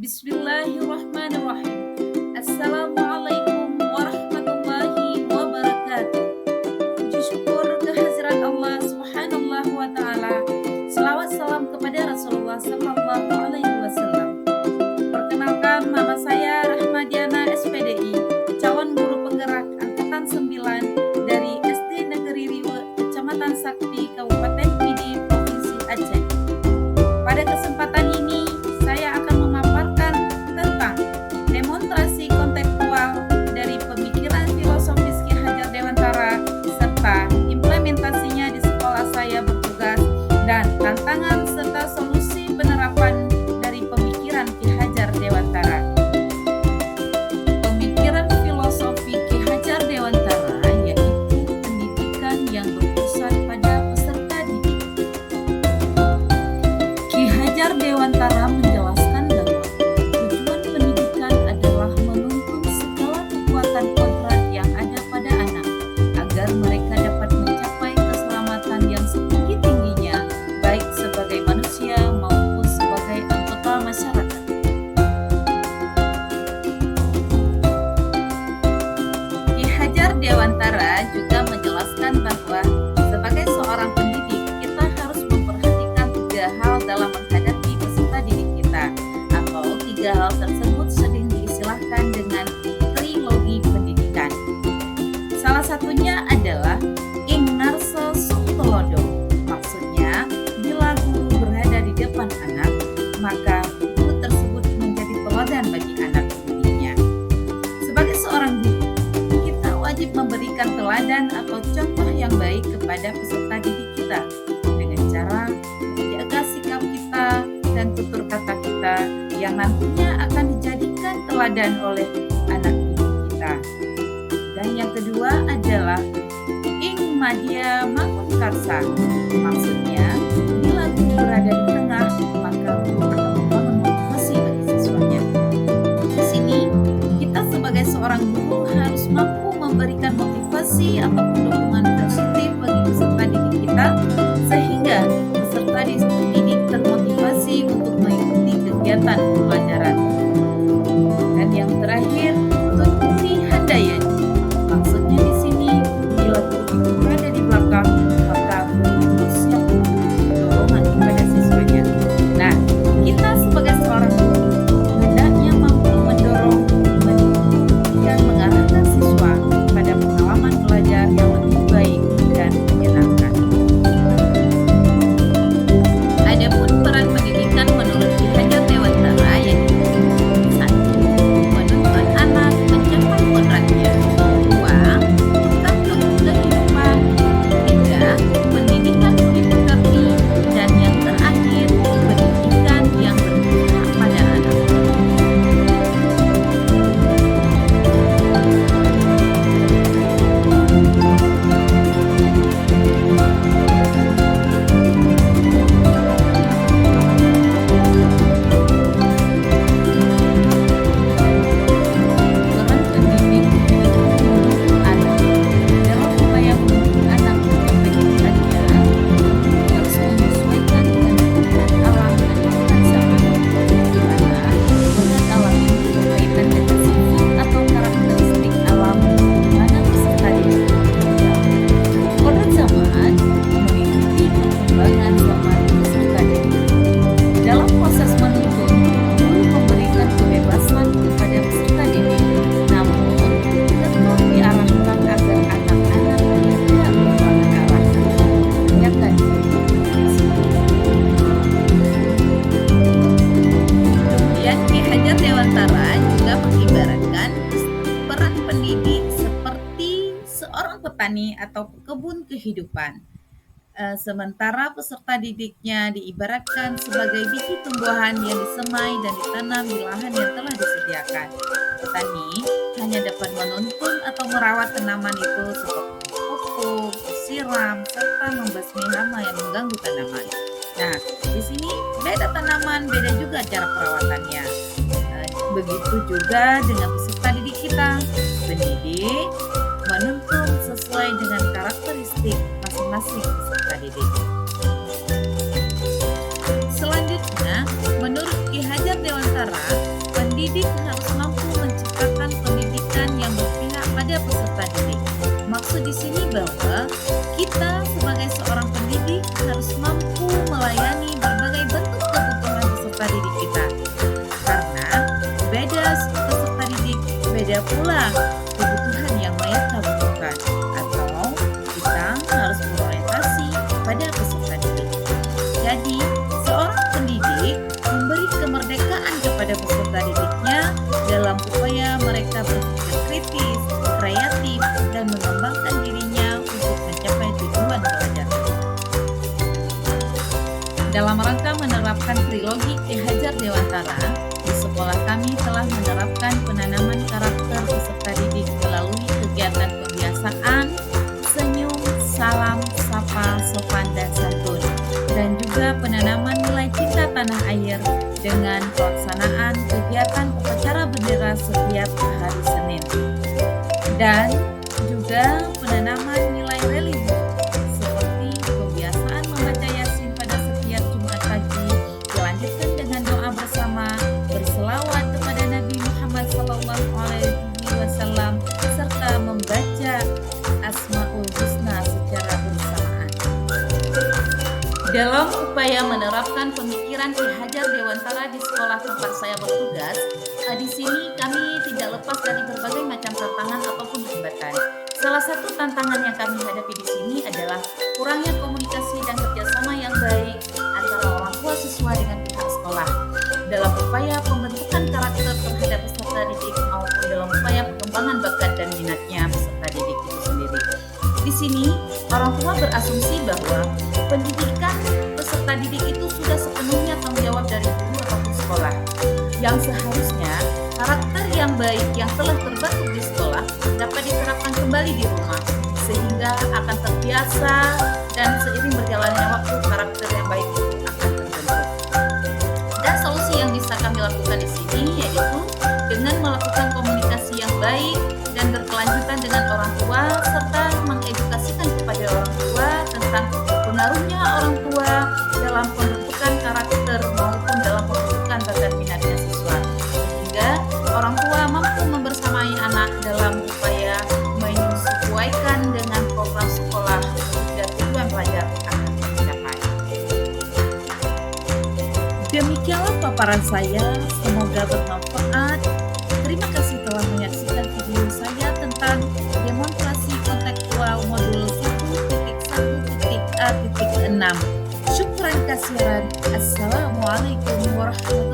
Bismillahirrahmanirrahim. Assalamualaikum warahmatullahi wabarakatuh. Puji syukur kehadirat Allah Subhanahu wa taala. Selawat salam kepada Rasulullah sallallahu alaihi wasallam. Perkenalkan, nama saya Rahmadiana SPDI, calon guru penggerak angkatan 9 dari SD Negeri Riwe, Kecamatan Sakti, Kabupaten Pidi, Provinsi Aceh. Pada kesempatan ini, saya akan memaparkan tentang demonstrasi kontekstual dari pemikiran filosofis Ki Hajar Dewantara serta implementasinya di sekolah saya bertugas dan tantangan serta solusi penerapan dari pemikiran Ki Hajar Dewantara. Pemikiran filosofi Ki Hajar Dewantara yaitu pendidikan yang berpusat pada peserta didik. Ki Hajar Dewantara menjelaskan bahwa tujuan pendidikan adalah menuntun segala kekuatan kodrat yang ada pada anak agar mereka dapat mencapai keselamatan yang setinggi-tingginya, baik sebagai manusia maupun sebagai anggota masyarakat. Ki Hajar Dewantara juga menjelaskan bahwa sebagai seorang pendidik, kita harus memperhatikan 3 hal dalam menghadapi peserta didik kita, atau 3 hal tersebut sering diistilahkan dengan trilogi pendidikan. Salah satunya adalah ing narsa sung tulodo. Maksudnya, bila guru berada di depan anak, maka guru tersebut menjadi teladan bagi anak didiknya. Sebagai seorang guru, kita wajib memberikan teladan atau contoh yang baik kepada peserta didik kita dengan cara menjaga sikap kita dan tutur kata kita yang nantinya akan dijadikan teladan oleh anak didik kita. Dan yang kedua adalah ing madya mangun karsa. Maksudnya, bila guru berada di tengah, maka guru akan membangun motivasi bagi siswanya. Di sini, kita sebagai seorang guru harus mampu memberikan motivasi atau dukungan positif bagi peserta didik kita, sehingga peserta didik termotivasi untuk mengikuti kegiatan pembelajaran. Dan yang terakhir, tuntuti handayani. Maksudnya di sini, bila guru itu berada di belakang, maka guru itu siap memberi dorongan kepada siswanya. Nah, kita sebagai seorang guru hendaknya mampu mendorong, mendidik, dan mengarahkan siswa pada pengalaman belajar yang lebih baik dan menyenangkan. Adapun peran pendidikan menurut Ki Hajar Dewantara yaitu 1. Menuntun anak mencapai kodratnya. 2. Tentang kehidupan. 3. Pendidikan budi pekerti. Dan yang terakhir, pendidikan yang berpihak pada anak. Peran pendidik untuk anak dalam upaya menuntun anak mencapai kodratnya harus menyesuaikan dengan kodrat alam dan kodrat zaman, di mana kodrat alam ini berkaitan dengan sifat atau karakteristik alam di mana peserta didik tinggal. Kodrat zaman mengikuti perkembangan zaman peserta didik. Dalam proses menuntun, guru memberikan kebebasan kepada peserta didik, namun tetap diarahkan agar anak-anak tidak kehilangan arah, hendaknya dimotivasi. Kemudian Ki Hajar Dewantara juga mengibaratkan peran pendidik seperti seorang petani atau pekebun kehidupan. Sementara peserta didiknya diibaratkan sebagai biji tumbuhan yang disemai dan ditanam di lahan yang telah disediakan. Petani hanya dapat menuntun atau merawat tanaman itu seperti pupuk, siram, serta membasmi hama yang mengganggu tanaman. Nah, di sini beda tanaman, beda juga cara perawatannya. Begitu juga dengan peserta didik kita. Pendidik menuntun sesuai dengan karakteristik masing-masing peserta didik. Selanjutnya, menurut Ki Hajar Dewantara, didik kita. Karena beda peserta didik, beda pula kebutuhan yang mereka butuhkan. Atau kita harus berorientasi pada peserta didik. Jadi, seorang pendidik memberi kemerdekaan kepada peserta didiknya dalam upaya mereka berpikir kritis, kreatif, dan mengembangkan dirinya untuk mencapai tujuan belajar. Dalam rangka menerapkan trilogi Ki Hajar Dewantara, di sekolah kami telah menerapkan penanaman karakter peserta didik melalui kegiatan pembiasaan, senyum, salam, sapa, sopan, dan santun, dan juga penanaman nilai cinta tanah air dengan pelaksanaan kegiatan upacara bendera setiap hari Senin, dan juga penanaman nilai religius seperti pembiasaan membaca Yasin pada setiap Jumat pagi, dilanjutkan dengan doa bersama, berselawat kepada Nabi Muhammad SAW, serta membaca Asmaul Husna secara bersamaan. Dalam upaya menerapkan pemikiran Ki Hajar Dewantara di sekolah tempat saya bertugas, di sini kami tidak lepas dari berbagai macam tantangan ataupun hambatan. Salah satu tantangan yang kami hadapi di sini adalah kurangnya komunikasi dan kerjasama yang baik antara orang tua siswa dengan pihak sekolah dalam upaya pembentukan karakter terhadap peserta didik maupun dalam upaya pengembangan bakat dan minatnya peserta didik itu sendiri. Di sini, orang tua berasumsi bahwa pendidikan peserta didik itu sudah sepenuhnya tanggung jawab dari guru ataupun sekolah, yang seharusnya karakter yang baik yang telah terbentuk di sekolah dapat diterapkan kembali di rumah, sehingga akan terbiasa dan seiring berjalannya waktu karakter yang baik itu akan terbentuk. Dan solusi yang bisa kami lakukan di sini yaitu dengan melakukan komunikasi yang baik dan berkelanjutan dengan orang tua, serta mengedukasikan kepada orang tua tentang pengaruhnya orang tua dalam pembentukan karakter maupun dalam pembentukan bakat minatnya siswa, sehingga orang tua mampu membersamai anak dalam upaya menyesuaikan dengan program sekolah dan tujuan pelajar akan tercapai. Demikianlah paparan saya, semoga bermanfaat. Terima kasih telah menyaksikan video saya tentang demonstrasi kontekstual modul 1.1.A.6. Syukran kasiran. Assalamualaikum warahmatullahi wabarakatuh.